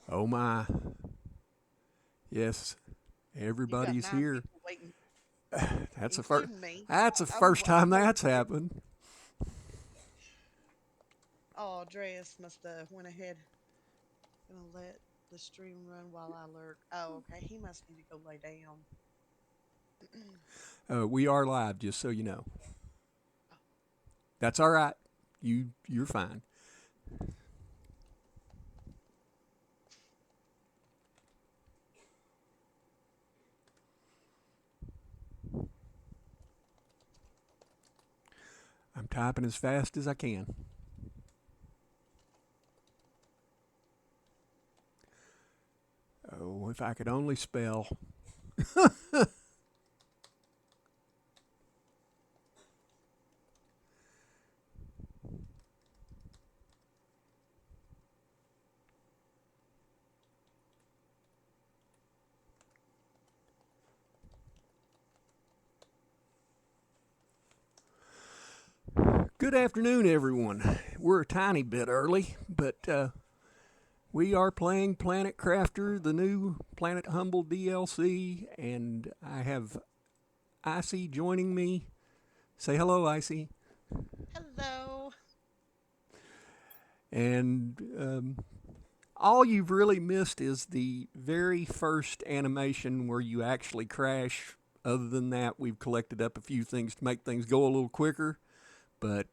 Oh my. Yes, You got everybody's 9 here. people waiting, That's the first. including me. That's the I'm first time I'm waiting that's for you. happened. Oh, Andreas must have went ahead. Gonna let the stream run while I lurk. Oh, okay. He must need to go lay down. We are live, just so you know. Oh, That's all right. You're fine. I'm typing as fast as I can. Oh, if I could only spell. Good afternoon, everyone. We're a tiny bit early, but we are playing Planet Crafter, the new Planet Humble DLC, and I have Icy joining me. Say hello, Icy. hello. And all you've really missed is the very first animation where you actually crash. Other than that, we've collected up a few things to make things go a little quicker. But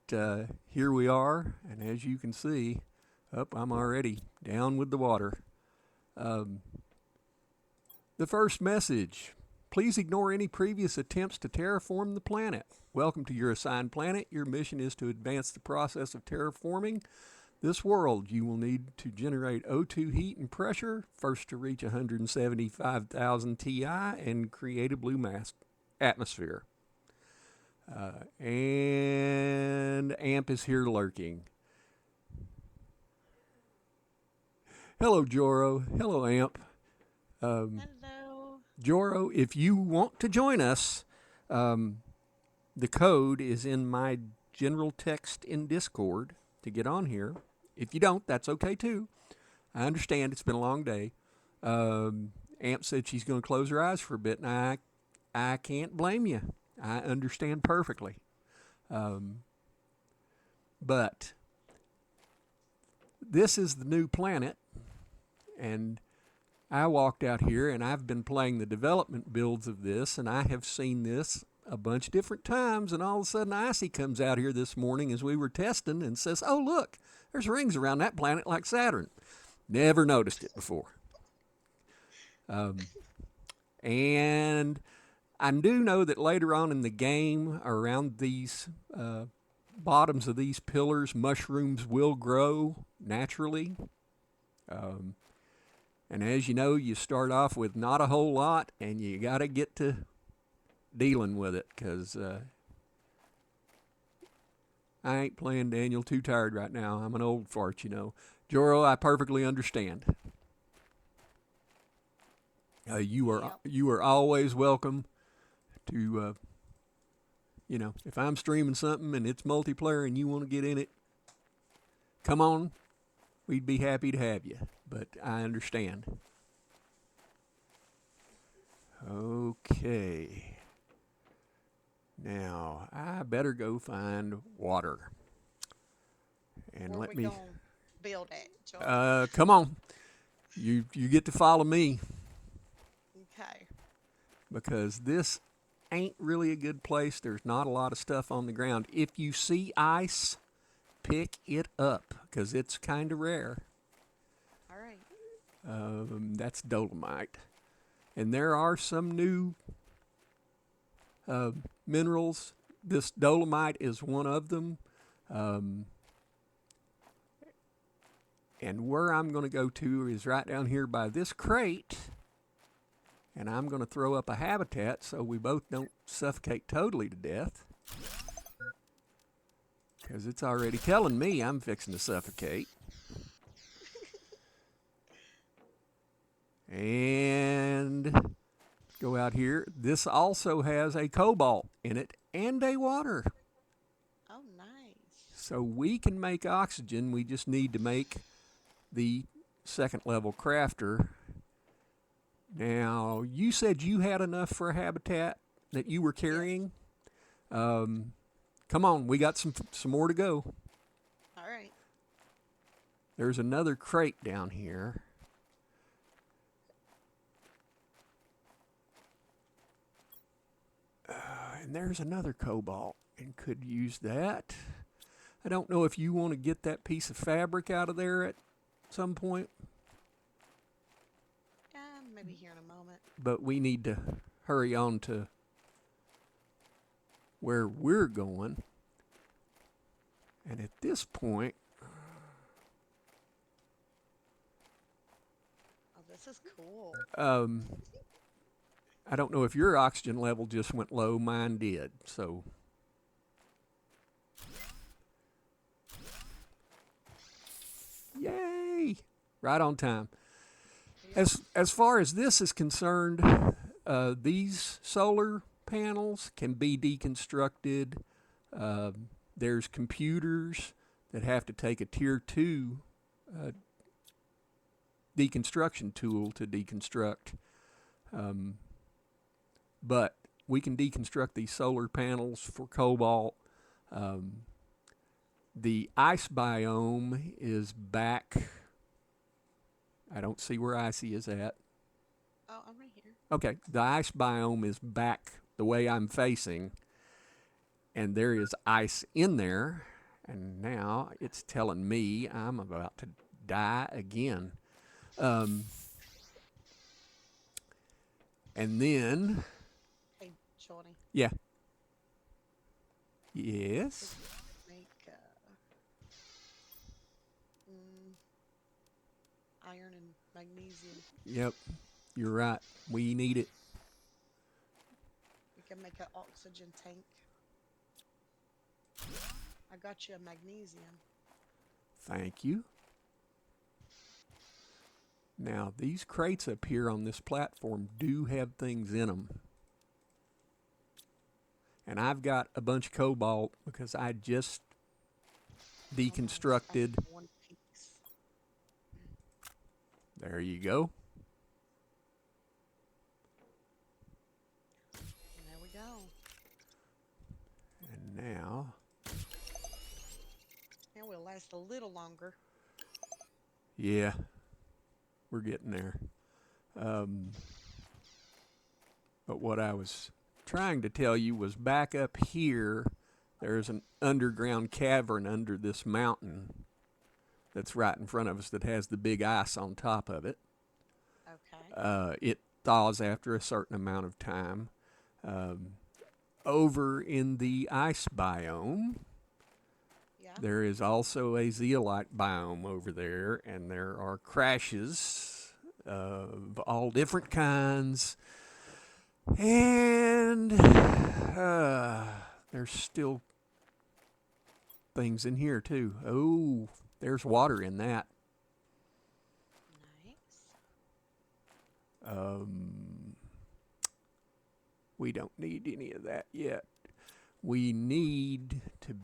here we are, and as you can see, I'm already down with the water. Um, the first message: please ignore any previous attempts to terraform the planet. Welcome to your assigned planet. Your mission is to advance the process of terraforming this world. You will need to generate O2 heat and pressure, first to reach 175,000 Ti and create a blue mass atmosphere. And Amp is here lurking. Hello, Joro. Hello, Amp. Um, Hello. Joro, if you want to join us, um, the code is in my general text in Discord to get on here. If you don't, that's okay too. I understand it's been a long day. Amp said she's going to close her eyes for a bit, and I can't blame you. I understand perfectly. Um, but this is the new planet, and I walked out here and I've been playing the development builds of this, and I have seen this a bunch of different times. And all of a sudden, Icy comes out here this morning as we were testing and says, "Oh, look, there's rings around that planet like Saturn." Never noticed it before. Um, and I do know that later on in the game, around these bottoms of these pillars, mushrooms will grow naturally. Um, and as you know, you start off with not a whole lot, and you got to get to dealing with it because I ain't playing Daniel too tired right now. I'm an old fart, you know. Joro, I perfectly understand. Yep. You are always welcome to if I'm streaming something and it's multiplayer and you want to get in it, come on. We'd be happy to have you. But I understand. Okay. Now, I better go find water. And Where let we me gonna build at, Joel? come on. You get to follow me Okay. because this ain't really a good place. There's not a lot of stuff on the ground. If you see ice, pick it up because it's kind of rare. All right. That's dolomite. And there are some new uh, minerals. This dolomite is one of them. Um, and where I'm going to go to is right down here by this crate. And I'm going to throw up a habitat so we both don't suffocate totally to death. Because it's already telling me I'm fixing to suffocate. And go out here. This also has a cobalt in it and a water. Oh, nice. So we can make oxygen. We just need to make the second level crafter. Now, you said you had enough for a habitat that you were carrying. Yes. Come on, we got some more to go. All right. There's another crate down here. And there's another cobalt, and could use that. I don't know if you want to get that piece of fabric out of there at some point, Maybe here in a moment. but we need to hurry on to where we're going. And at this point, Oh, this is cool. I don't know if your oxygen level just went low. Mine did. So, yay! Right on time. As far as this is concerned, these solar panels can be deconstructed. There's computers that have to take a tier 2 deconstruction tool to deconstruct. But we can deconstruct these solar panels for cobalt. The ice biome is back. I don't see where Icy is at. Oh, I'm right here. Okay, the ice biome is back the way I'm facing, and there is ice in there, and now it's telling me I'm about to die again. And then, Hey, Shawnee. yeah, yes, Make iron and magnesium. yep, you're right. We need it. We can make an oxygen tank. I got you a magnesium. Thank you. Now, these crates up here on this platform do have things in them. And I've got a bunch of cobalt because I just deconstructed. One piece. There you go. And there we go. And now, Now we'll last a little longer. yeah, we're getting there. But what I was trying to tell you was back up here, there's an underground cavern under this mountain that's right in front of us that has the big ice on top of it. Okay. It thaws after a certain amount of time. Over in the ice biome, Yeah. there is also a zeolite biome over there, and there are crashes of all different kinds. And there's still things in here, too. Oh, there's water in that. Nice. We don't need any of that yet. We need to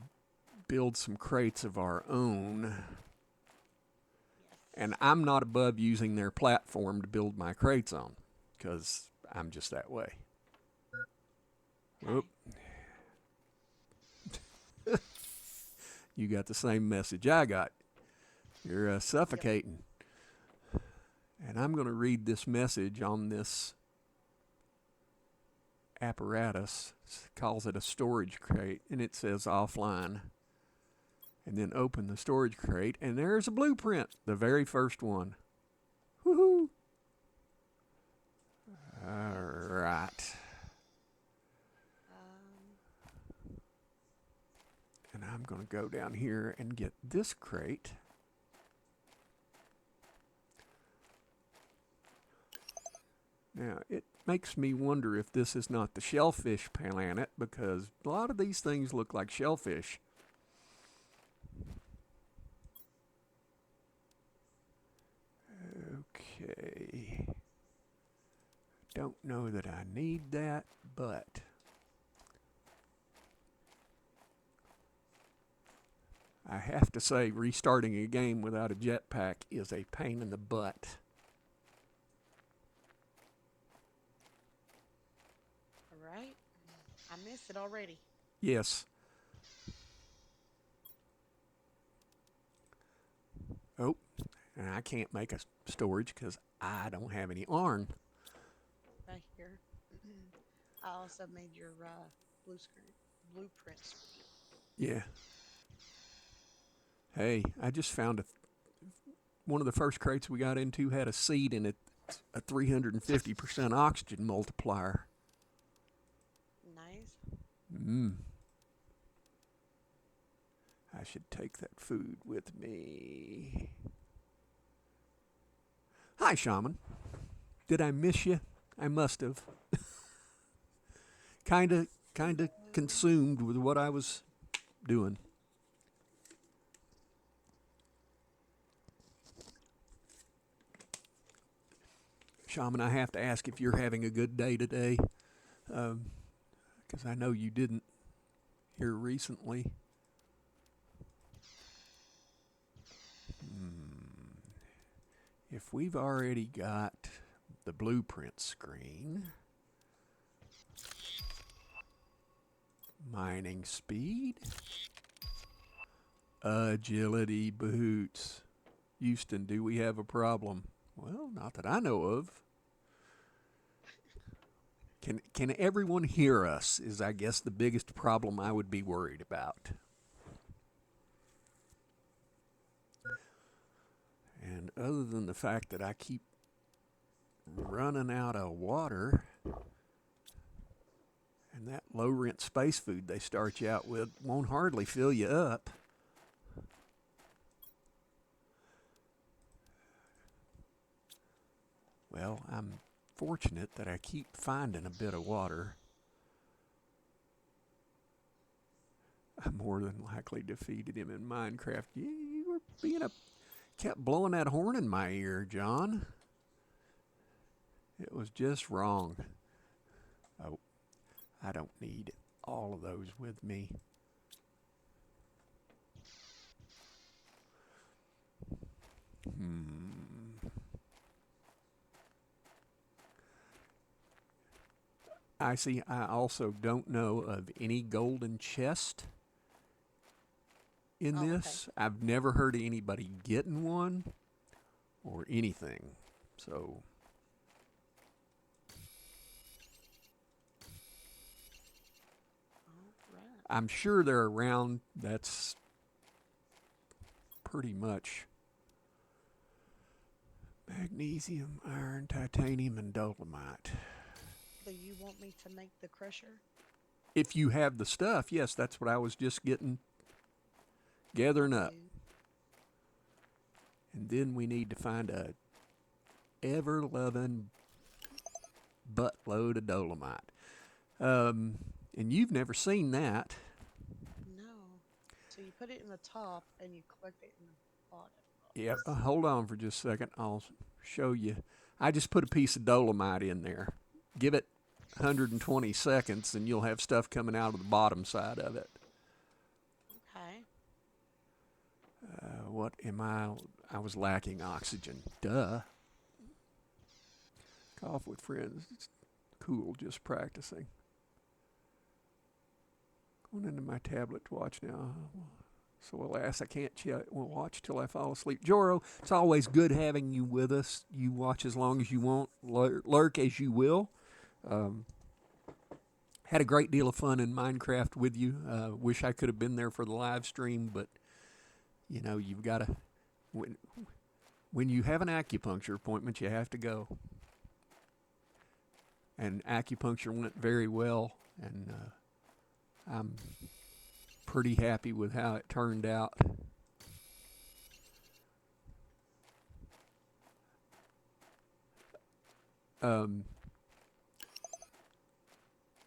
build some crates of our own. Yes. And I'm not above using their platform to build my crates on, because I'm just that way. Okay. Whoop. You got the same message I got. You're suffocating. Yep. And I'm going to read this message on this apparatus. It calls it a storage crate, and it says offline. And then open the storage crate, and there's a blueprint, the very first one. Woohoo! All right. And I'm going to go down here and get this crate. Now, it makes me wonder if this is not the shellfish planet, because a lot of these things look like shellfish. Okay. Don't know that I need that, but I have to say, restarting a game without a jetpack is a pain in the butt. All right. I miss it already. Yes. Oh, and I can't make a storage because I don't have any iron. Right here. I also made your blue screen blueprint screen. Yeah. Hey, I just found one of the first crates we got into had a seed in it, a 350% oxygen multiplier. Nice. Mmm. I should take that food with me. Hi, Shaman. Did I miss you? I must have. Kinda consumed with what I was doing. Shaman, I have to ask if you're having a good day today, because I know you didn't here recently. If we've already got the blueprint screen, mining speed, agility boots. Houston, do we have a problem? Well, not that I know of. Can everyone hear us? Is I guess the biggest problem I would be worried about. And other than the fact that I keep running out of water, and that low rent space food they start you out with won't hardly fill you up. Well, I'm fortunate that I keep finding a bit of water. I more than likely defeated him in Minecraft. You were kept blowing that horn in my ear, John. It was just wrong. Oh, I don't need all of those with me. I see. I also don't know of any golden chest in Oh, okay. this. I've never heard of anybody getting one or anything. So All right. I'm sure they're around. That's pretty much magnesium, iron, titanium, and dolomite. Do you want me to make the crusher? If you have the stuff, yes, that's what I was just gathering I up. do. And then we need to find a ever-loving buttload of dolomite. And you've never seen that. No. So you put it in the top and you collect it in the bottom. Yep. Hold on for just a second. I'll show you. I just put a piece of dolomite in there. Give it 120 seconds and you'll have stuff coming out of the bottom side of it. Okay. What am I? I was lacking oxygen. Duh. Cough with friends. It's cool just practicing. Going into my tablet to watch now. So alas, I can't watch till I fall asleep. Joro, it's always good having you with us. You watch as long as you want, lurk as you will. Had a great deal of fun in Minecraft with you. Wish I could have been there for the live stream, but you know, you've got to, when you have an acupuncture appointment, you have to go. And acupuncture went very well, and I'm pretty happy with how it turned out.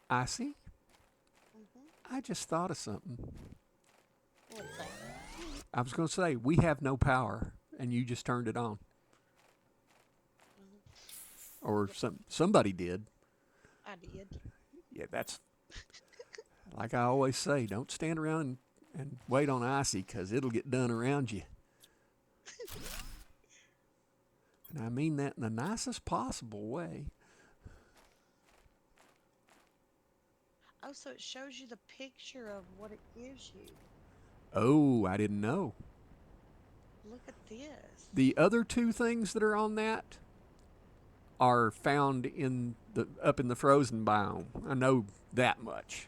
I see. Mm-hmm. I just thought of something. What's that? I was going to say, we have no power, and you just turned it on. Or somebody did. I did. Yeah, that's like I always say, don't stand around And wait on Icy, 'cause it'll get done around you. And I mean that in the nicest possible way. Oh, so it shows you the picture of what it gives you. Oh, I didn't know. Look at this. The other two things that are on that are found in the up in the frozen biome. I know that much.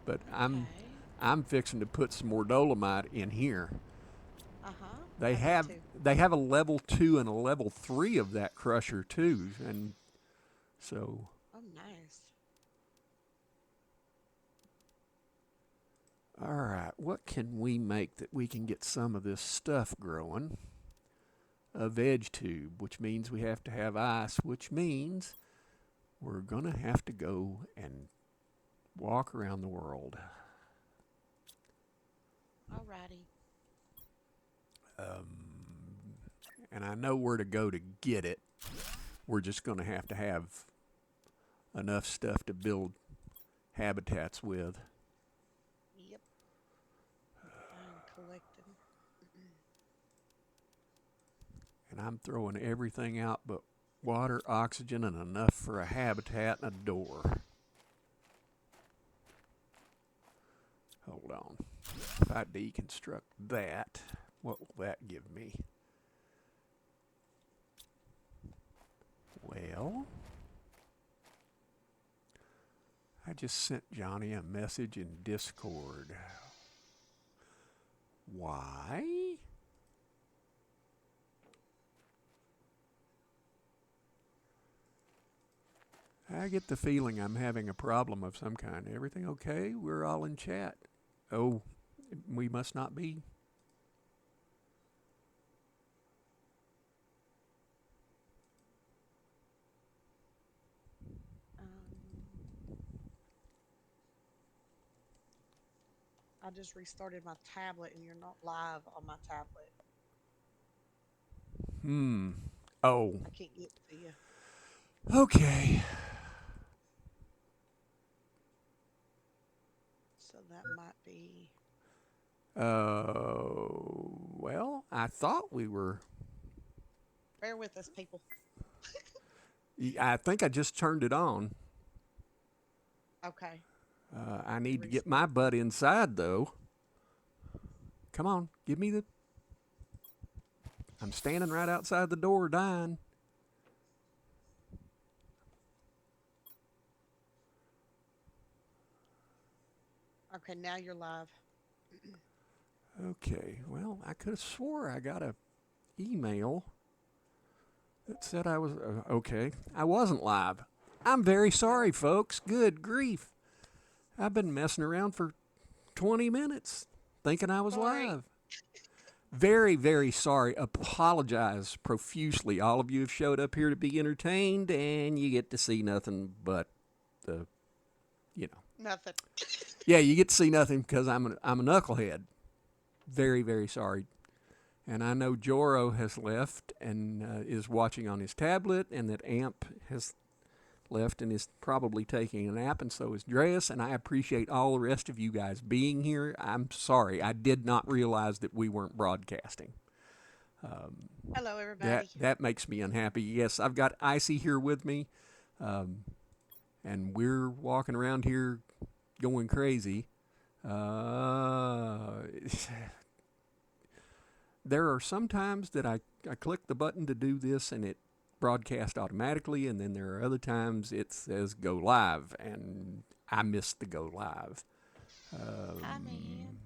But Okay. I'm fixing to put some more dolomite in here. Uh-huh. They I did have too. they have a level 2 and a level 3 of that crusher too, and so Oh, nice. all right, what can we make that we can get some of this stuff growing? A veg tube, which means we have to have ice, which means we're gonna have to go and walk around the world. Alrighty. And I know where to go to get it. We're just going to have enough stuff to build habitats with. Yep. I'm collecting. And I'm throwing everything out but water, oxygen, and enough for a habitat and a door. Hold on. If I deconstruct that, what will that give me? Well, I just sent Johnny a message in Discord. Why? I get the feeling I'm having a problem of some kind. Everything okay? We're all in chat. Oh, we must not be. I just restarted my tablet and you're not live on my tablet. Oh, I can't get to you. okay. So that might be. Well, I thought we were. Bear with us, people. I think I just turned it on. Okay. I need to get my butt inside, though. Come on, give me the. I'm standing right outside the door dying. Okay, now you're live. Okay, well, I could have swore I got a email that said I was. Okay, I wasn't live. I'm very sorry, folks. Good grief. I've been messing around for 20 minutes thinking I was Sorry. live. Very, very sorry. Apologize profusely. All of you have showed up here to be entertained, and you get to see nothing but the, Nothing. Yeah, you get to see nothing because I'm a knucklehead. Very, very sorry. And I know Joro has left and is watching on his tablet, and that Amp has left and is probably taking a nap, and so is Dreas, and I appreciate all the rest of you guys being here. I'm sorry. I did not realize that we weren't broadcasting. Hello, everybody. That makes me unhappy. Yes, I've got Icy here with me, and we're walking around here going crazy. There are some times that I click the button to do this and it broadcasts automatically, and then there are other times it says go live, and I missed the go live. Hi, Mayhem.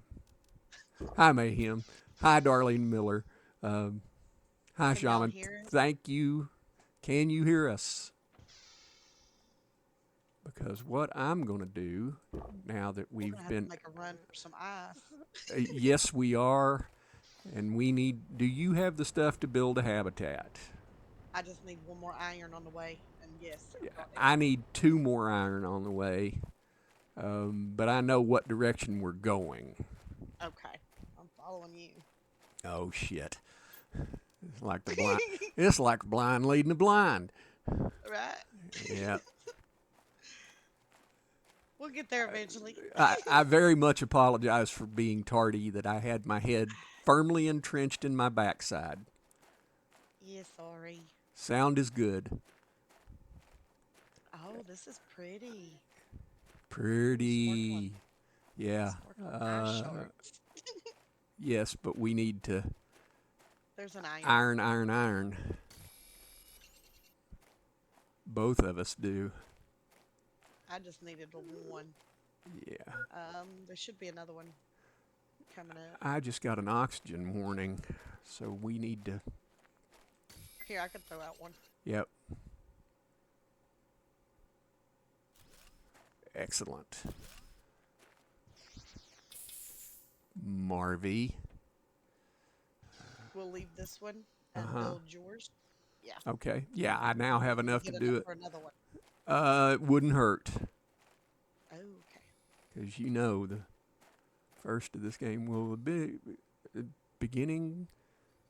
Hi, Mayhem. Hi, Darlene Miller. Hi, Can y'all Shaman. hear us? Thank you. Can you hear us? Because what I'm going to do now that We're we've gonna have been. to make a run for some ice. Yes, we are. And we need. Do you have the stuff to build a habitat? I just need one more iron on the way, and yes, I've got I everything. need 2 more iron on the way. But I know what direction we're going. Okay, I'm following you. Oh, shit. It's like the blind. It's like blind leading the blind. Right? Yeah. We'll get there eventually. I very much apologize for being tardy, that I had my head firmly entrenched in my backside. Yeah, sorry. Sound is good. Oh, this is pretty. Ooh, sparkling. Pretty. Yeah. Sparkling ice Uh, shards. yes, but we need to There's an iron. iron, iron, iron. Both of us do. I just needed the one. Yeah. There should be another one coming up. I just got an oxygen warning, so we need to. Here, I can throw out one. Yep. Excellent. Marvy. We'll leave this one and Uh-huh. build yours. Yeah. Okay. Yeah, I now have You enough to get do enough it. for another one. It wouldn't hurt, Oh, okay. because you know the first of this game will be beginning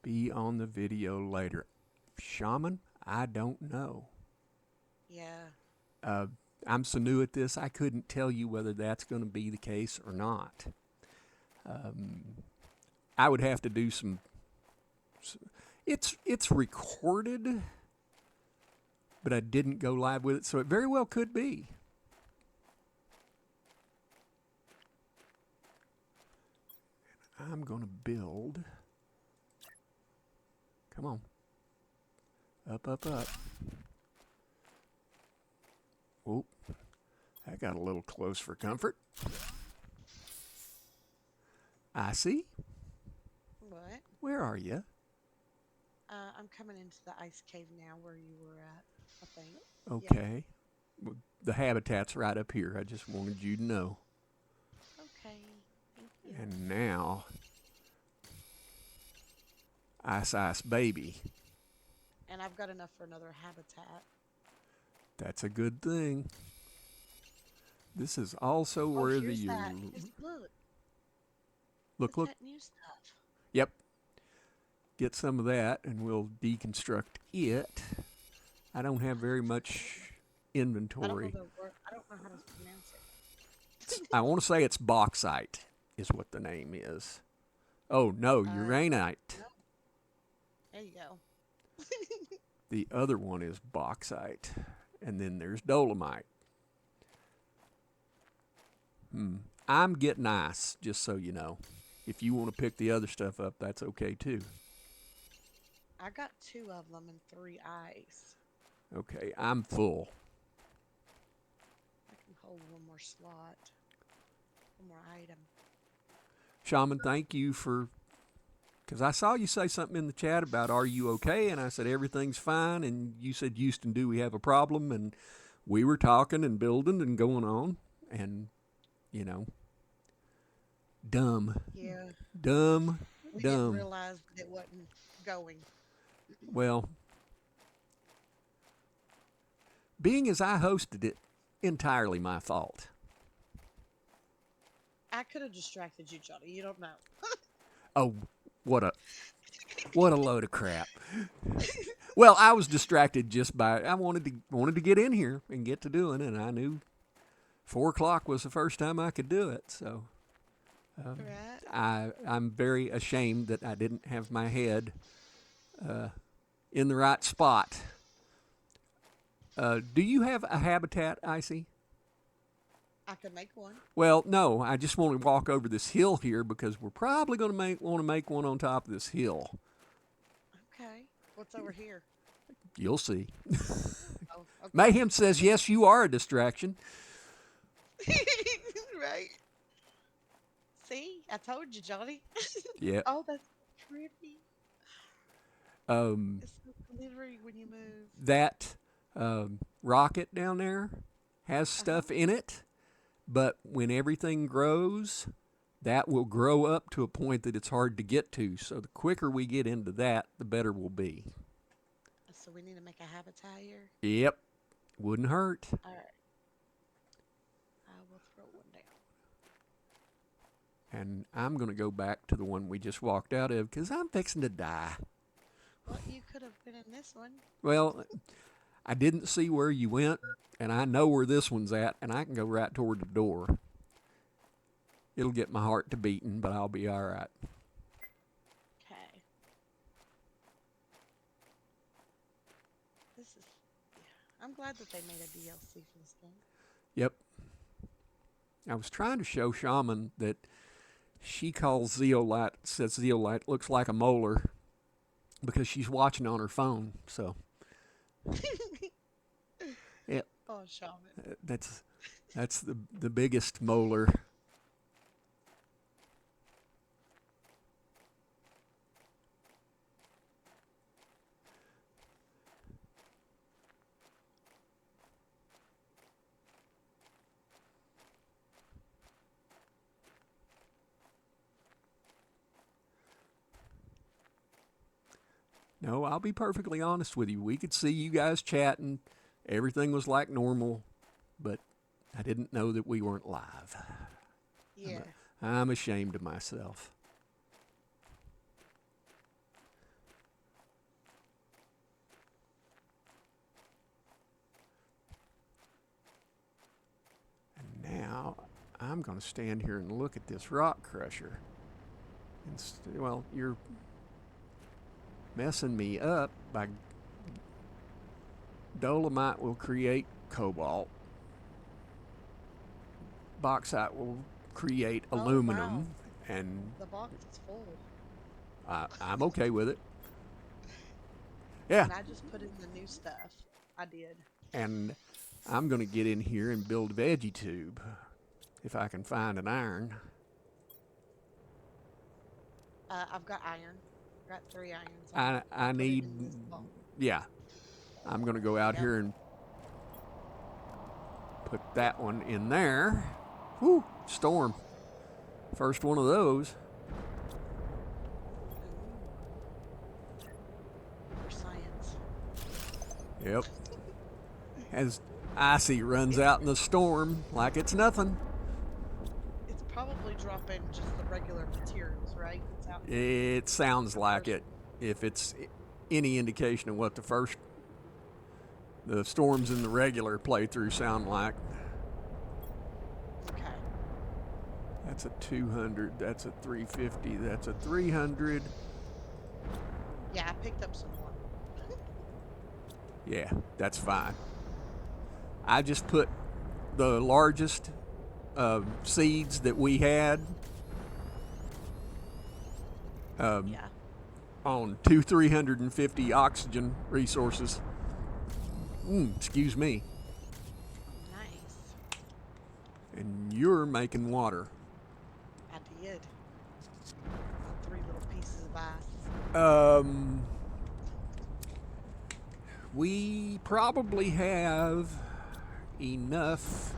be on the video later. Shaman, I don't know. Yeah. I'm so new at this, I couldn't tell you whether that's going to be the case or not. I would have to do some. It's recorded, but I didn't go live with it, so it very well could be. I'm going to build. Come on. Up, up, up. Oh, that got a little close for comfort. I see. What? Where are you? I'm coming into the ice cave now where you were at, I think. Yeah. Okay. Well, the habitat's right up here. I just wanted you to know. Okay. Thank you. And now, Ice Baby. And I've got enough for another habitat. That's a good thing. This is also Oh, where here's the that. Look. look. That's that new stuff. Yep. Get some of that, and we'll deconstruct it. I don't have very much inventory. I don't know how to pronounce it. I want to say it's bauxite, is what the name is. Oh no, uraninite. No. There you go. The other one is bauxite, and then there's dolomite. I'm getting ice, just so you know. If you want to pick the other stuff up, that's okay too. I got 2 of them and 3 ice. Okay, I'm full. I can hold one more slot. One more item. Shaman, thank you for, because I saw you say something in the chat about, are you okay? And I said, everything's fine. And you said, Houston, do we have a problem? And we were talking and building and going on. And, you know, dumb. Yeah. Dumb. We didn't realize that it wasn't going. Well, being as I hosted it, entirely my fault. I could have distracted you, Johnny. You don't know. Oh, what a load of crap. Well, I was distracted just by I wanted to get in here and get to doing it, and I knew 4 o'clock was the first time I could do it. So Right. I'm very ashamed that I didn't have my head in the right spot. Do you have a habitat, Icy? I could make one. Well, no. I just want to walk over this hill here because we're probably going to want to make one on top of this hill. Okay. What's over here? You'll see. Oh, okay. Mayhem says, yes, you are a distraction. Right. See? I told you, Johnny. Yeah. Oh, that's pretty. Um, It's so glittery when you move. that rocket down there has stuff in it, but when everything grows, that will grow up to a point that it's hard to get to. So the quicker we get into that, the better we'll be. So we need to make a habitat here. Yep. Wouldn't hurt. All right. I will throw one down. And I'm going to go back to the one we just walked out of because I'm fixing to die. Well, you could have been in this one. Well, I didn't see where you went, and I know where this one's at, and I can go right toward the door. It'll get my heart to beating, but I'll be all right. Okay. This is. Yeah. I'm glad that they made a DLC for this game. Yep. I was trying to show Shaman that she calls Zeolite, says Zeolite looks like a molar because she's watching on her phone. So, yeah, Oh, Shaman. that's the biggest molar. No, I'll be perfectly honest with you. We could see you guys chatting. Everything was like normal, but I didn't know that we weren't live. Yeah. I'm ashamed of myself. And now I'm going to stand here and look at this rock crusher. Well, you're messing me up by dolomite will create cobalt. Bauxite will create aluminum, wow. and The box is full. I'm okay with it. Yeah, And I just put in the new stuff. I did. and I'm going to get in here and build veggie tube if I can find an iron. I've got iron. Got 3 irons. I Put it need, in this box. yeah, I'm going to go out Yep. here and put that one in there. Whew, storm. First one of those. Ooh. For science. Yep. As Icy runs out in the storm like it's nothing. It's probably dropping just the regular materials, right? It's out It sounds like first. it. If it's any indication of what the storms in the regular playthrough sound like. Okay. That's a 200, that's a 350, that's a 300. Yeah, I picked up some more. Yeah, that's fine. I just put the largest seeds that we had Yeah. on 350 oxygen resources. Excuse me. Nice. And you're making water. I did. 3 little pieces of ice. We probably have enough.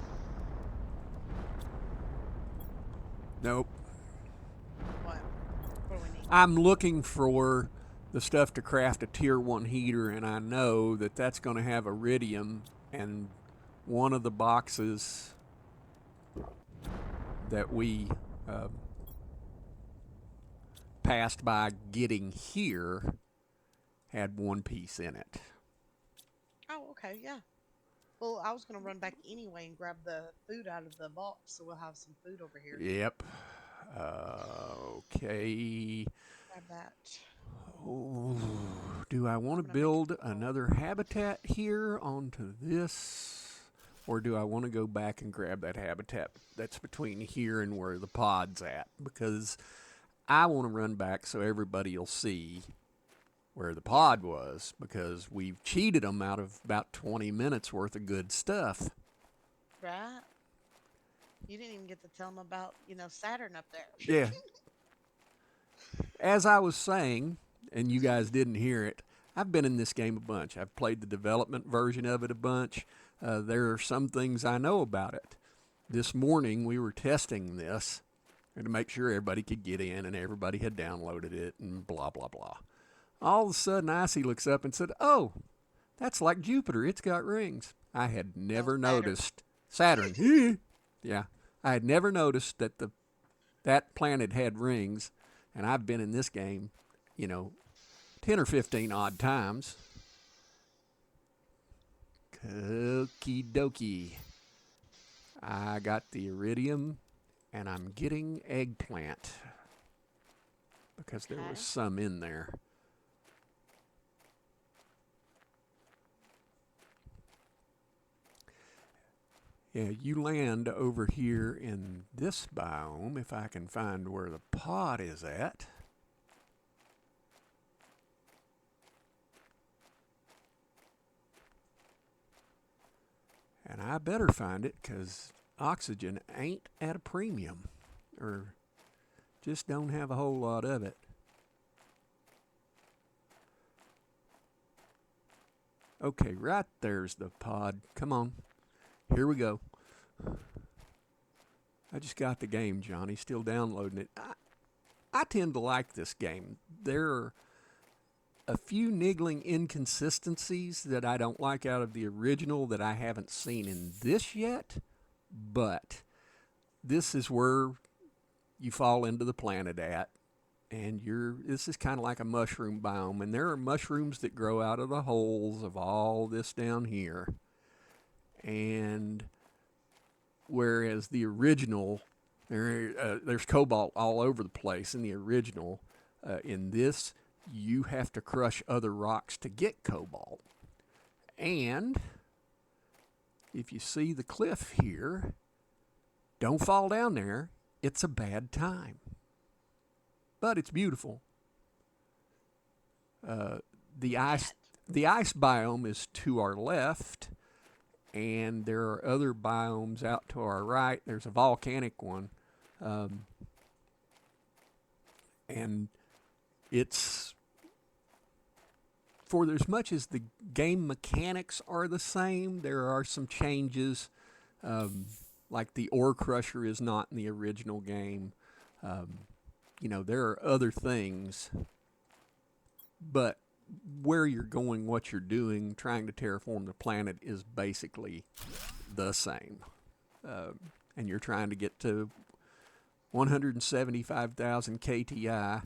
Nope. What? What do we need? I'm looking for the stuff to craft a tier 1 heater, and I know that that's going to have iridium, and one of the boxes that we passed by getting here had one piece in it. Oh, okay, yeah. Well, I was gonna run back anyway and grab the food out of the box, so we'll have some food over here. Yep. Okay. Grab that. Oh, do I want I'm to gonna make build some another habitat here onto this? Or do I want to go back and grab that habitat that's between here and where the pod's at? Because I want to run back so everybody will see where the pod was, because we've cheated them out of about 20 minutes worth of good stuff. right. You didn't even get to tell them about, Saturn up there. Yeah. As I was saying, and you guys didn't hear it, I've been in this game a bunch. I've played the development version of it a bunch. There are some things I know about it. This morning we were testing this and to make sure everybody could get in and everybody had downloaded it and blah, blah, blah. All of a sudden, Icy looks up and said, "Oh, that's like Jupiter. It's got rings." I had never Saturn. Noticed. Saturn. Yeah. I had never noticed that that planet had rings, and I've been in this game, 10 or 15 odd times. Okie dokie. I got the iridium, and I'm getting eggplant because there was Okay. some in there. Yeah, you land over here in this biome, if I can find where the pod is at. And I better find it because oxygen ain't at a premium, or just don't have a whole lot of it. Okay, right there's the pod. Come on. Here we go. I just got the game, Johnny. Still downloading it. I tend to like this game. There are a few niggling inconsistencies that I don't like out of the original that I haven't seen in this yet, but this is where you fall into the planet at, and this is kind of like a mushroom biome, and there are mushrooms that grow out of the holes of all this down here. And whereas the original, there's cobalt all over the place in the original. In this, you have to crush other rocks to get cobalt. And if you see the cliff here, don't fall down there. It's a bad time. But it's beautiful. The ice biome is to our left, and there are other biomes out to our right. There's a volcanic one, and it's, for as much as the game mechanics are the same, there are some changes. Like the ore crusher is not in the original game. There are other things, but where you're going, what you're doing, trying to terraform the planet is basically the same. And you're trying to get to 175,000 KTI,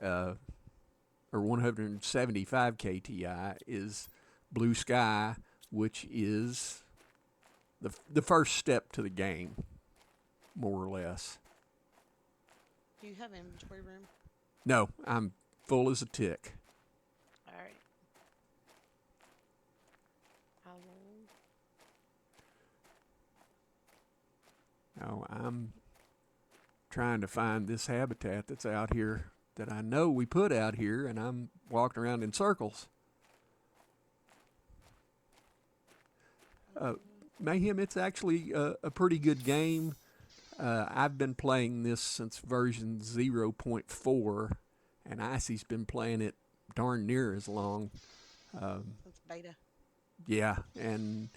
or 175 KTI is blue sky, which is the first step to the game, more or less. Do you have inventory room? No, I'm full as a tick. All right. I will. No, I'm trying to find this habitat that's out here that I know we put out here, and I'm walking around in circles. Mayhem, it's actually a pretty good game. I've been playing this since version 0.4, and Icy's been playing it darn near as long. Since beta. Yeah, and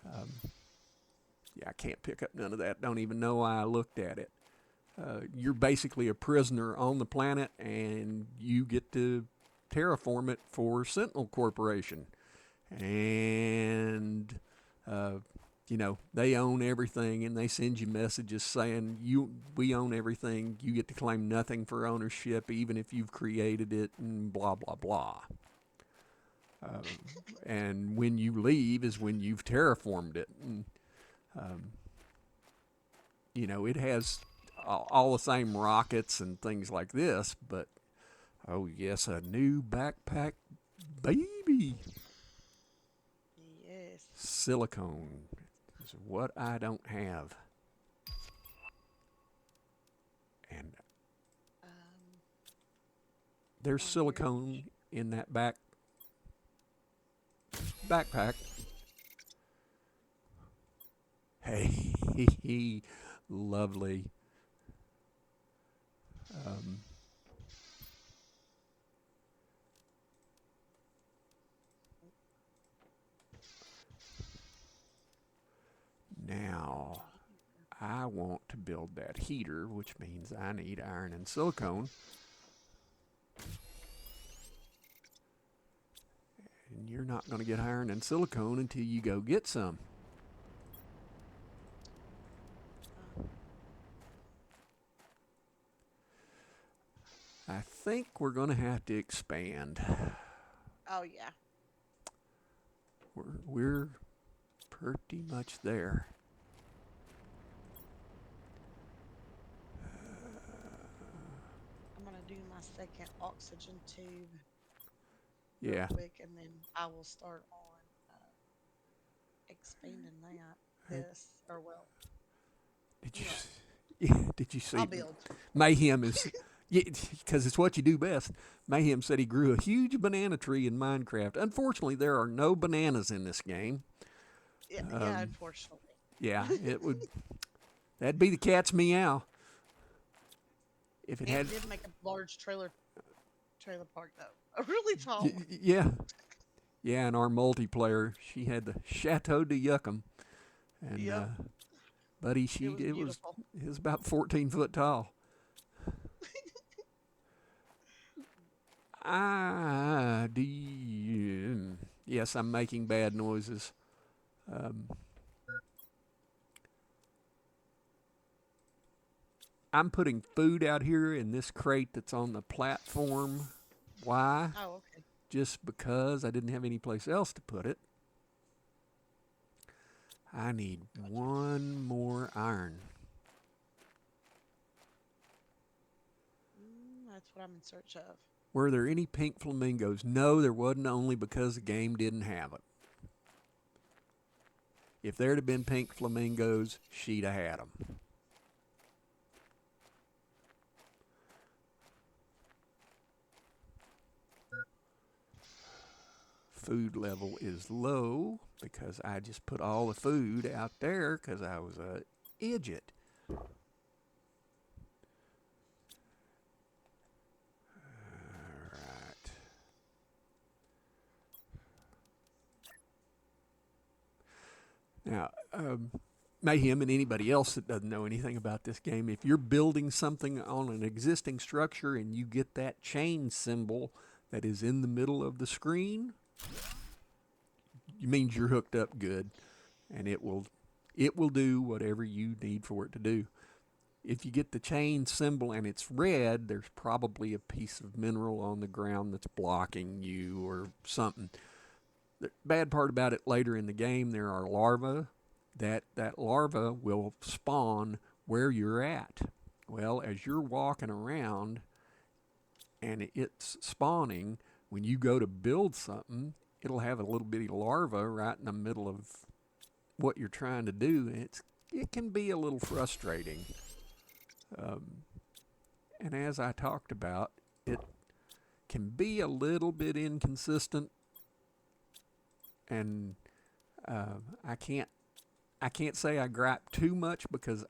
I can't pick up none of that. Don't even know why I looked at it. You're basically a prisoner on the planet, and you get to terraform it for Sentinel Corporation. And they own everything, and they send you messages saying we own everything. You get to claim nothing for ownership, even if you've created it, and blah blah blah. And when you leave is when you've terraformed it. And, it has all the same rockets and things like this, but oh yes, a new backpack, baby. Yes. Silicone is what I don't have. And there's silicone in that backpack. Hey, lovely. Now, I want to build that heater, which means I need iron and silicone. And you're not going to get iron and silicone until you go get some. I think we're going to have to expand. Oh yeah. We're pretty much there. I'm gonna do my second oxygen tube real Yeah. quick, and then I will start on expanding that. Uh, This or well, Did you? no, Yeah. Did you I'll see? build. Mayhem is. Yeah, because it's what you do best. Mayhem said he grew a huge banana tree in Minecraft. Unfortunately, there are no bananas in this game. Yeah, yeah. Um, Unfortunately, yeah, it would. That'd be the cat's meow if it it had. did make a large trailer park though, a really tall one. Yeah, yeah. In our multiplayer, she had the Chateau de Yuckum, and Yep, buddy, it she was beautiful. it was about 14 foot tall. Ah, yes, I'm making bad noises. Um, I'm putting food out here in this crate that's on the platform. Why? Oh, okay. Just because I didn't have any place else to put it. I need Gotcha. one more iron. That's what I'm in search of. Were there any pink flamingos? No, there wasn't, only because the game didn't have it. If there'd have been pink flamingos, she'd have had them. Food level is low because I just put all the food out there because I was a idiot. Alright. Now, Mayhem and anybody else that doesn't know anything about this game, if you're building something on an existing structure and you get that chain symbol that is in the middle of the screen, it means you're hooked up good, and it will do whatever you need for it to do. If you get the chain symbol and it's red, there's probably a piece of mineral on the ground that's blocking you or something. The bad part about it, later in the game, there are larvae. That larva will spawn where you're at. Well, as you're walking around and it's spawning, when you go to build something, it'll have a little bitty larva right in the middle of what you're trying to do. It can be a little frustrating. And as I talked about, it can be a little bit inconsistent, and I can't say I gripe too much because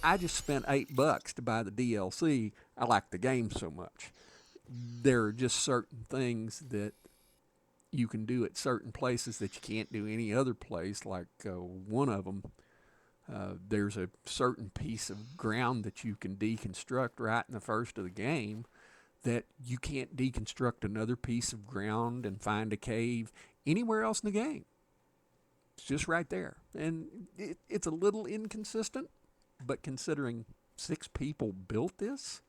I just spent $8 to buy the DLC. I like the game so much. There are just certain things that you can do at certain places that you can't do any other place. Like one of them, there's a certain piece of ground that you can deconstruct right in the first of the game that you can't deconstruct another piece of ground and find a cave anywhere else in the game. It's just right there. And it's a little inconsistent, but considering 6 people built this,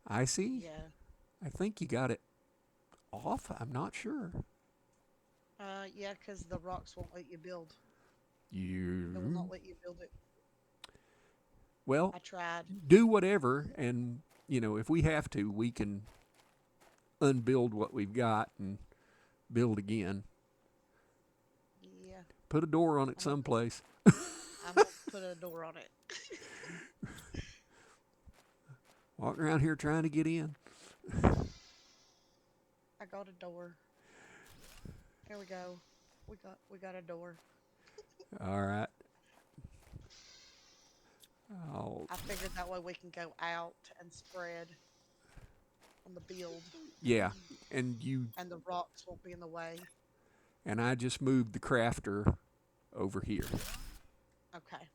I see. Yeah. I think you got it off. I'm not sure. Yeah, because the rocks won't let you build. They will You not let you build it. well, I tried. do whatever, and if we have to, we can unbuild what we've got and build again. Yeah, Put a door on it I'm gonna put, someplace. I'm gonna put a door on it. Walk around here trying to get in. I got a door. Here we go. We got a door. All right. Oh, I figured that way we can go out and spread on the build, yeah, and and the rocks won't be in the way. I just moved the crafter over here. Okay.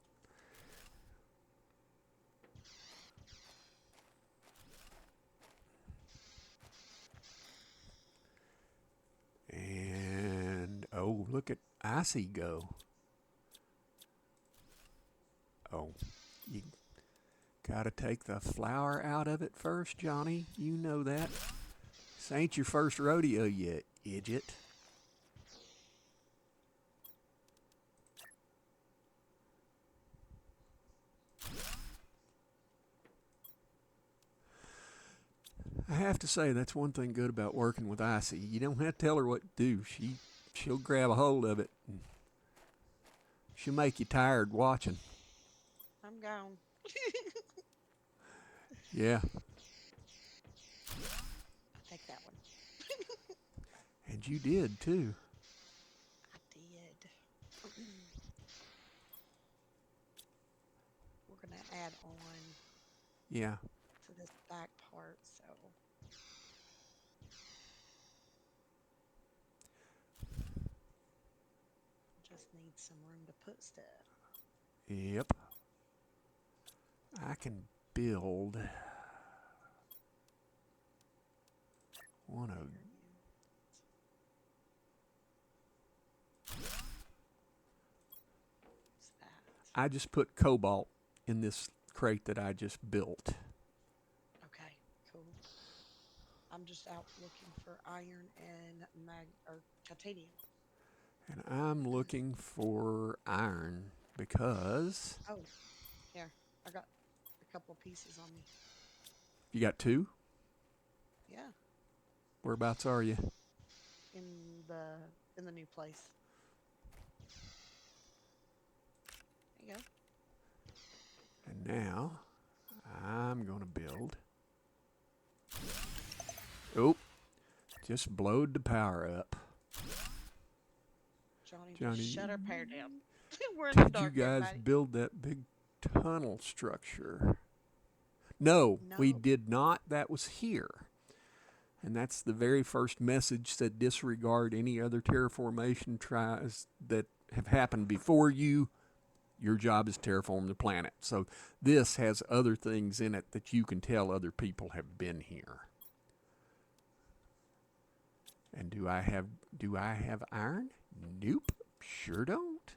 And oh, look at Icy go. Oh, you gotta take the flour out of it first, Johnny. You know that. This ain't your first rodeo yet, idiot. I have to say that's one thing good about working with Icy. You don't have to tell her what to do. She'll grab a hold of it. And she'll make you tired watching. I'm gone. Yeah, I'll take that one. and you did too. I did. We're gonna add on Yeah, to this back part, so just need some room to put stuff. yep. I can build one of. Here you use that. I just put cobalt in this crate that I just built. Okay, cool. I'm just out looking for iron and or titanium. And I'm looking for iron because Oh, here. I got a couple pieces on me. you got two. Yeah, Whereabouts are you? in the in the new place. There you go. And now I'm going to build. Oh, just blowed the power up. Johnny, Johnny, just shut our power down. We're in the did you dark, guys everybody. build that big tunnel structure? No, we No. did not. That was here. And that's the very first message that disregard any other terraformation tries that have happened before you. Your job is terraform the planet. So this has other things in it that you can tell other people have been here. And do I have iron? Nope. Sure don't.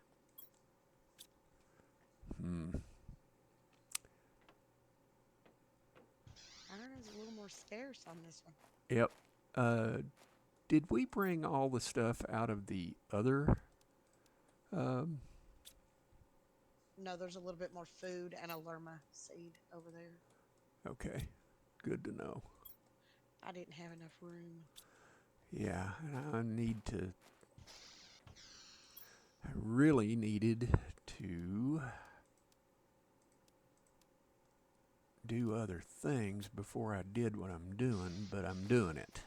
Iron is a little more scarce on this one. Yep. Uh, did we bring all the stuff out of the other? Um, No, there's a little bit more food and a lerma seed over there. okay. Good to know. I didn't have enough room. Yeah, and I really needed to do other things before I did what I'm doing, but I'm doing it.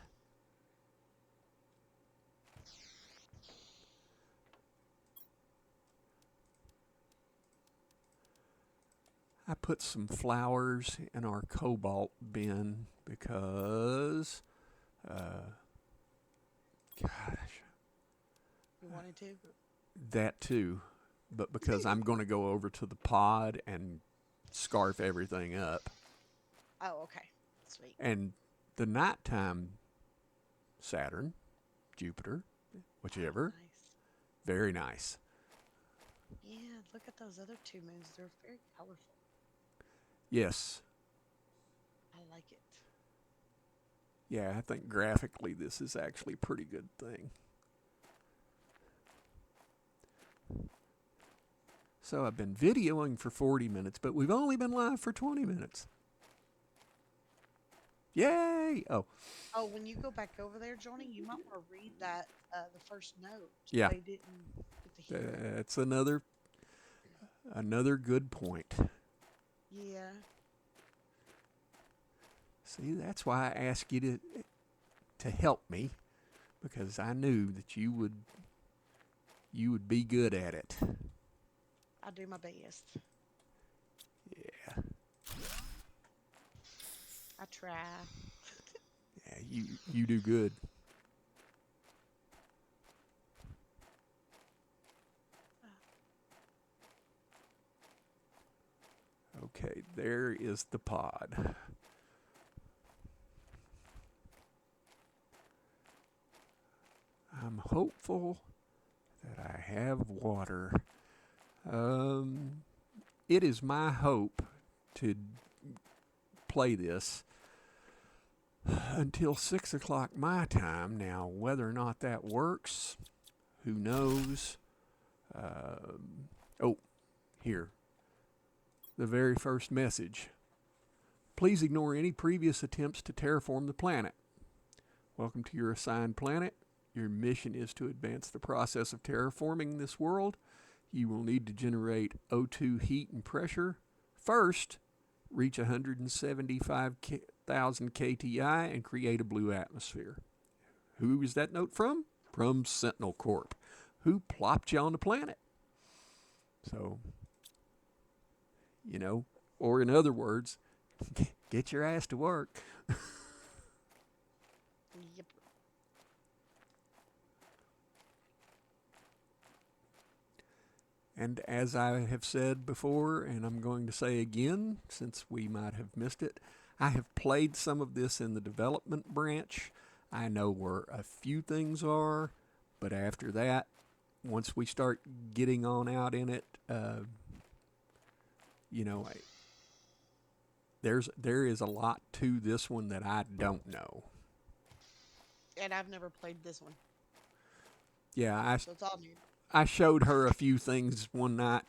I put some flowers in our cobalt bin because, gosh, You wanted to? that too, but because I'm going to go over to the pod and scarf everything up. Oh, okay. Sweet. And the nighttime Saturn, Jupiter, whichever, Oh, nice. very nice. Yeah, look at those other two moons. They're very colorful. Yes. I like it. Yeah, I think graphically this is actually a pretty good thing. So I've been videoing for 40 minutes, but we've only been live for 20 minutes. Yay! Oh, Oh, when you go back over there, Johnny, you might want to read that the first note. yeah. They didn't get to hear it. That's another good point. Yeah. See, that's why I asked you to help me, because I knew that you would be good at it. I do my best. Yeah. I try. Yeah, you do good. Okay, there is the pod. I'm hopeful that I have water. It is my hope to play this until 6 o'clock my time. Now, whether or not that works, who knows? Oh, here. The very first message. Please ignore any previous attempts to terraform the planet. Welcome to your assigned planet. Your mission is to advance the process of terraforming this world. You will need to generate O2 heat and pressure. First, reach 175,000 KTI and create a blue atmosphere. Who is that note from? From Sentinel Corp, who plopped you on the planet. So, or in other words, get your ass to work. Yep. And as I have said before, and I'm going to say again, since we might have missed it, I have played some of this in the development branch. I know where a few things are, but after that, once we start getting on out in it, there is a lot to this one that I don't know. And I've never played this one, Yeah, so it's all new. I showed her a few things one night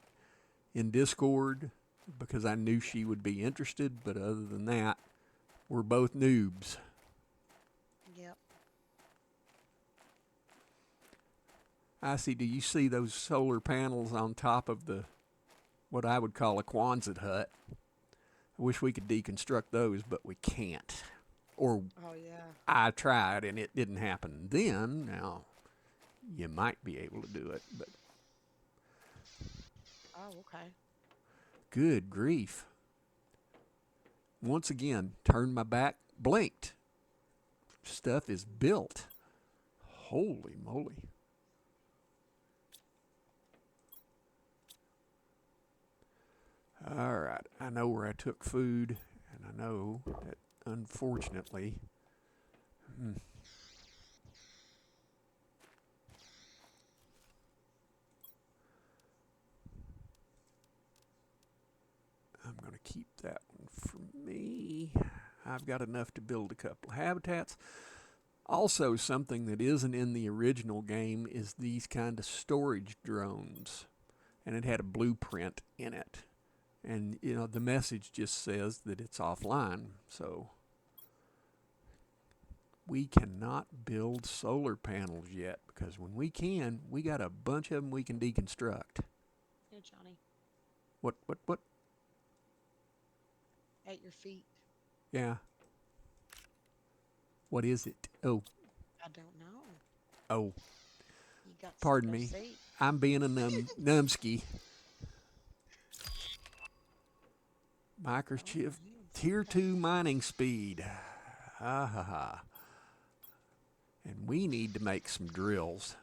in Discord because I knew she would be interested, but other than that, we're both noobs. Yep. I see. Do you see those solar panels on top of what I would call a Quonset hut? I wish we could deconstruct those, but we can't. Or Oh yeah. I tried and it didn't happen then. Now, you might be able to do it, but Oh, okay. good grief. Once again, turned my back, blinked. Stuff is built. Holy moly. All right, I know where I took food, and I know that unfortunately, I'm going to keep that one for me. I've got enough to build a couple of habitats. Also, something that isn't in the original game is these kind of storage drones, and it had a blueprint in it. And, the message just says that it's offline. So we cannot build solar panels yet because when we can, we got a bunch of them we can deconstruct. Here, Johnny. What? At your feet. Yeah. What is it? Oh. I don't know. Oh. You got Pardon something me. to say? I'm being a numbsky. Microchip Tier 2 mining speed. Ha ha ha. And we need to make some drills.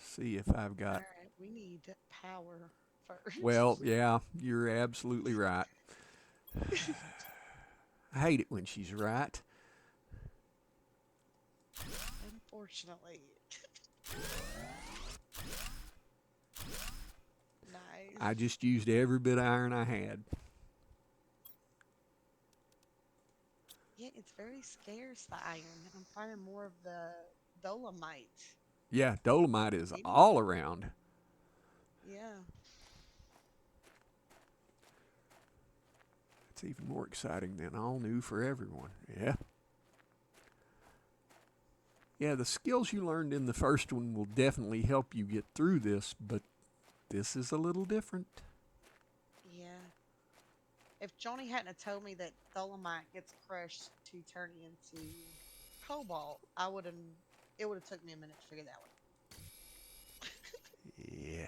See if I've got... All right, we need power first. Well, yeah, you're absolutely right. I hate it when she's right. Unfortunately. Nice. I just used every bit of iron I had. Yeah, it's very scarce, the iron. I'm finding more of the dolomite. Yeah, dolomite is Maybe. all around. Yeah. It's even more exciting than all new for everyone. Yeah. Yeah, the skills you learned in the first one will definitely help you get through this, but this is a little different. Yeah. If Johnny hadn't have told me that dolomite gets crushed to turn into cobalt, it would have took me a minute to figure that one. Yeah.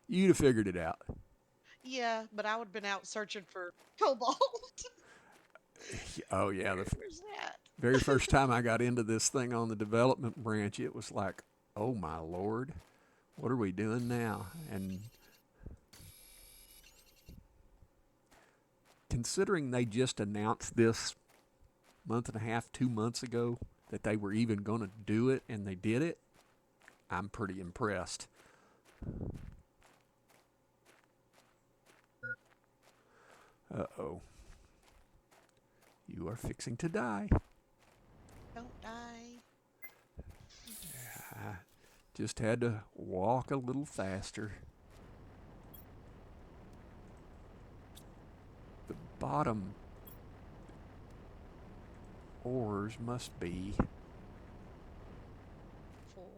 You'd have figured it out. Yeah, but I would have been out searching for cobalt. Oh, yeah. Where's that? Very first time I got into this thing on the development branch, it was like, oh my Lord, what are we doing now? And considering they just announced this month and a half, 2 months ago, that they were even going to do it and they did it, I'm pretty impressed. Uh-oh. You are fixing to die. Don't die. I just had to walk a little faster. bottom ores must be. Full.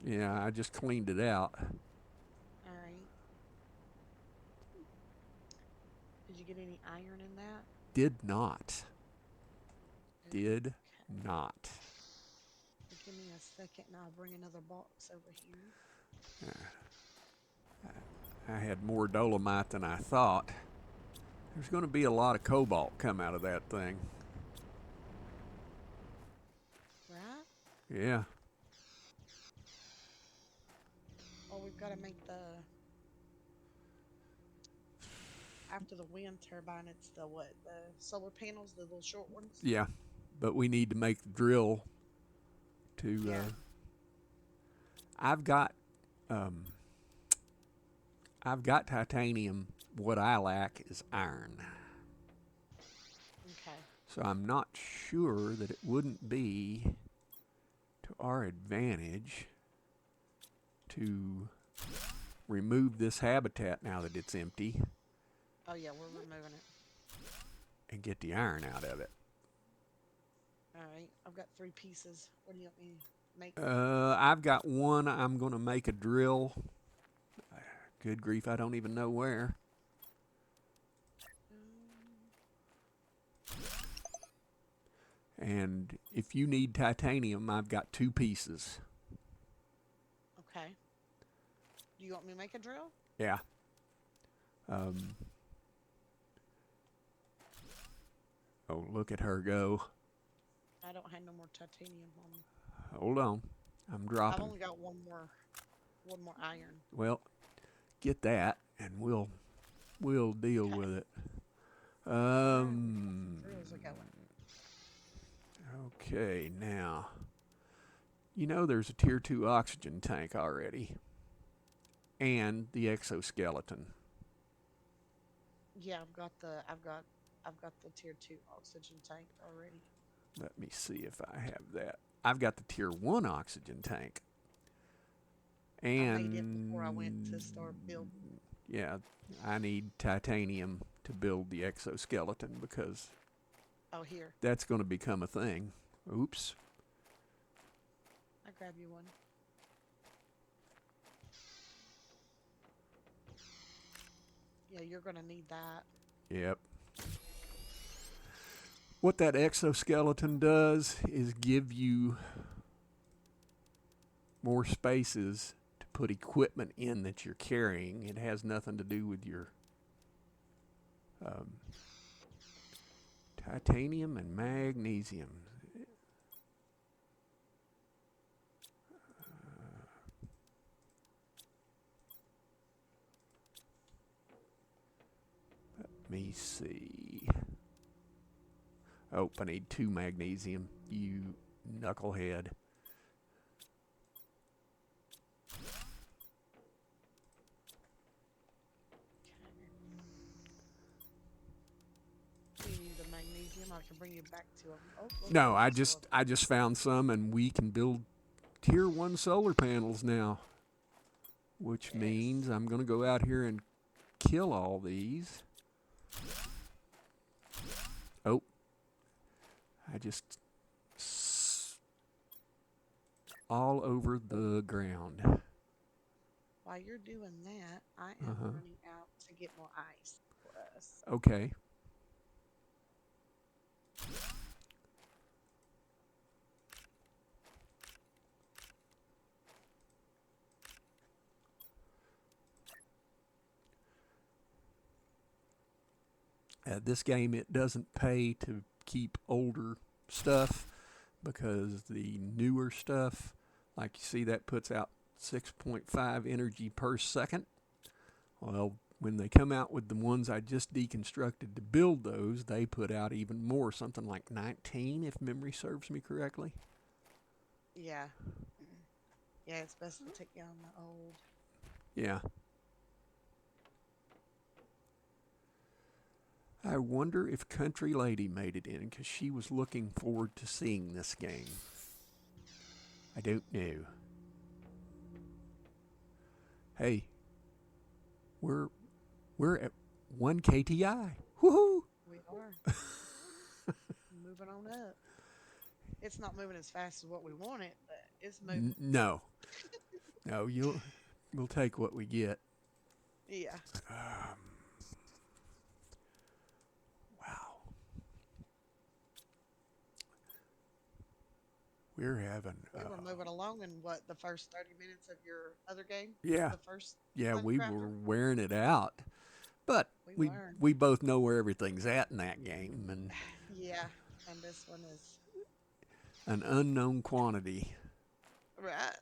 Yeah, I just cleaned it out. All right. Did you get any iron in that? Did not. Did Okay. not. Give me a second and I'll bring another box over here. I had more dolomite than I thought. There's going to be a lot of cobalt come out of that thing. Right? Yeah. Oh, we've got to make the after the wind turbine. It's the what? The solar panels, the little short ones. Yeah. But we need to make the drill to. Yeah. I've got. Um, I've got titanium. What I lack is iron. Okay. So I'm not sure that it wouldn't be to our advantage to remove this habitat now that it's empty Oh yeah, we're removing it. and get the iron out of it. All right. I've got 3 pieces. What do you want me to make? I've got one. I'm going to make a drill. Good grief, I don't even know where. And if you need titanium, I've got 2 pieces. Okay. Do you want me to make a drill? Yeah. Oh, look at her go. I don't have no more titanium on me. Hold on. I'm I've dropping. only got one more iron. Well, get that and we'll deal Okay. with it. Drills are going. Okay, now there's a tier 2 oxygen tank already. And the exoskeleton. Yeah, I've got the tier 2 oxygen tank already. Let me see if I have that. I've got the tier 1 oxygen tank. And I made it before I went to start building. yeah, I need titanium to build the exoskeleton because Oh, here. that's going to become a thing. Oops. I grab you one. Yeah, you're gonna need that. Yep. What that exoskeleton does is give you more spaces to put equipment in that you're carrying. It has nothing to do with your titanium and magnesium. Let me see. Oh, I need 2 magnesium, you knucklehead. Do you need the magnesium? I can bring you back to them. Oh, look, No, there's a solar I just found some, and we can build tier 1 solar panels now, which Yes. means I'm going to go out here and kill all these. Oh, I just all over the ground. While you're doing that, I am running out to get more ice for us. Okay. This game, it doesn't pay to keep older stuff because the newer stuff, like you see, that puts out 6.5 energy per second. Well, when they come out with the ones I just deconstructed to build those, they put out even more, something like 19, if memory serves me correctly. Yeah. Yeah, it's best to take down the old. Yeah. I wonder if Country Lady made it in because she was looking forward to seeing this game. I don't know. Hey, we're at 1 KTI. Woohoo! are moving on up. It's not moving as fast as what we want it, but it's moving. No, no, we'll take what we get. Yeah. Um, wow, we're having. We were moving along in what, the first 30 minutes of your other game? Yeah, The first yeah, we were Minecrafter? wearing it out, but We we were. we both know where everything's at in that game, and Yeah. And this one is an unknown quantity. right.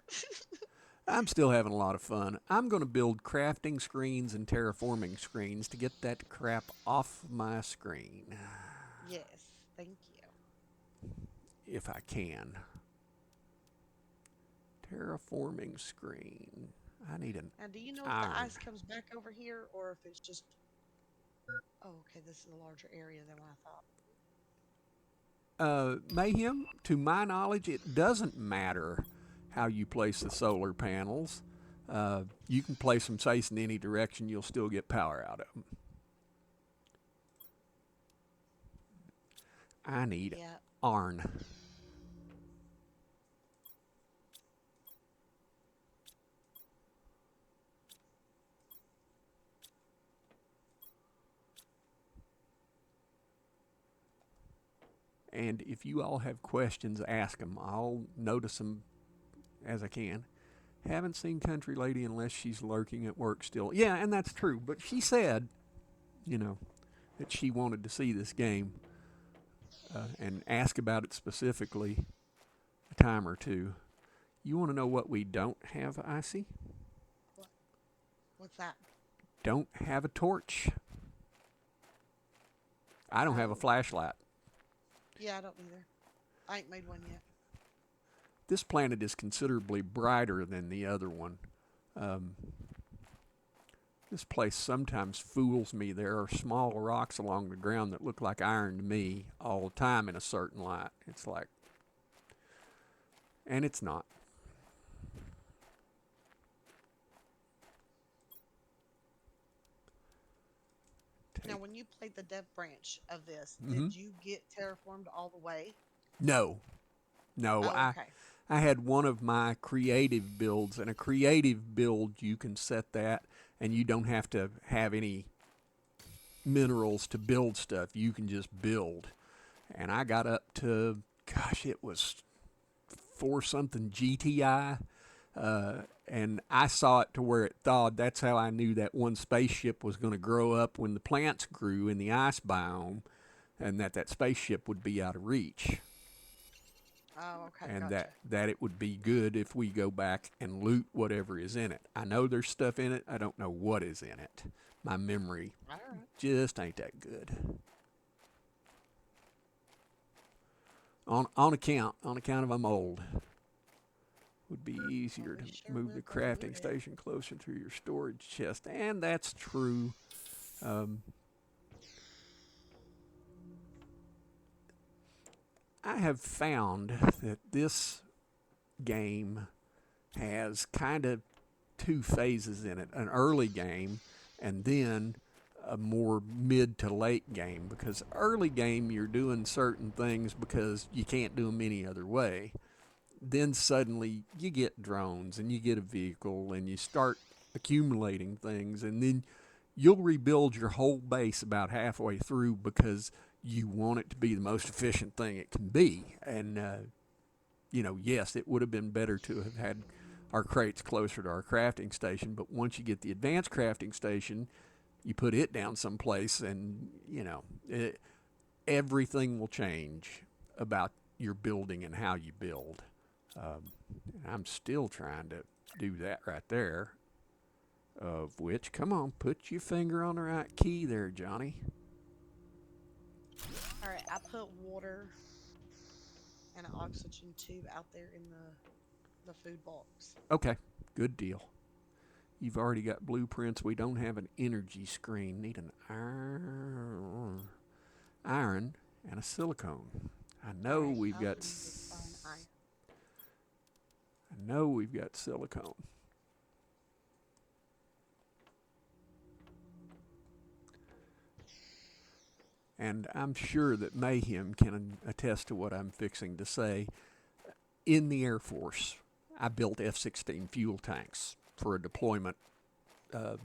I'm still having a lot of fun. I'm going to build crafting screens and terraforming screens to get that crap off my screen, Yes. Thank you. if I can. Terraforming screen. I need an Now, do you know if the iron. ice comes back over here or if it's just. Oh, okay. This is a larger area than what I thought. Mayhem, to my knowledge, it doesn't matter how you place the solar panels. You can place them facing any direction, you'll still get power out of them. I need Yeah. iron. And if you all have questions, ask them. I'll notice them as I can. Haven't seen Country Lady unless she's lurking at work still. Yeah, and that's true. But she said, you know, that she wanted to see this game and ask about it specifically a time or two. You want to know what we don't have, Icy? What? What's that? Don't have a torch. I don't have a Oh. flashlight. Yeah, I don't either. I ain't made one yet. This planet is considerably brighter than the other one. Um, this place sometimes fools me. There are small rocks along the ground that look like iron to me all the time in a certain light. It's like, and it's not. Now, when you played the dev branch of this, Mm-hmm. did you get terraformed all the way? No, no. Oh, I okay. I had one of my creative builds, and a creative build you can set that, and you don't have to have any minerals to build stuff. You can just build. And I got up to, gosh, it was 4 something GTI. And I saw it to where it thawed. That's how I knew that one spaceship was going to grow up when the plants grew in the ice biome, and that spaceship would be out of reach. Oh, okay. And Gotcha. that it would be good if we go back and loot whatever is in it. I know there's stuff in it. I don't know what is in it. My memory All right. just ain't that good. On account of I'm old. Would be Well, easier we to sure move will the go loot crafting it. station closer to your storage chest, and that's true. Um, I have found that this game has kind of 2 phases in it: an early game, and then a more mid to late game. Because early game, you're doing certain things because you can't do them any other way. Then suddenly you get drones and you get a vehicle and you start accumulating things, and then you'll rebuild your whole base about halfway through because you want it to be the most efficient thing it can be. And yes, it would have been better to have had our crates closer to our crafting station, but once you get the advanced crafting station, you put it down someplace, and everything will change about your building and how you build. Um, I'm still trying to do that right there. Of which, come on, put your finger on the right key there, Johnny. All right. I put water and an oxygen tube out there in the food box. Okay, good deal. You've already got blueprints. We don't have an energy screen. Need an iron and a silicone. I All know right. we've I got. will go find iron. I know we've got silicone. and I'm sure that Mayhem can attest to what I'm fixing to say. In the Air Force, I built F 16 fuel tanks for a deployment uh,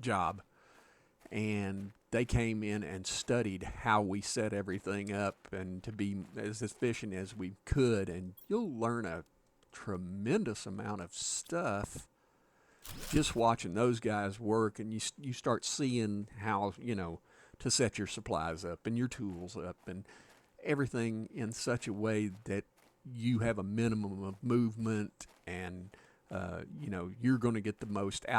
job, and they came in and studied how we set everything up and to be as efficient as we could. And you'll learn a tremendous amount of stuff just watching those guys work, and you start seeing how to set your supplies up and your tools up and everything in such a way that you have a minimum of movement, and you're going to get the most out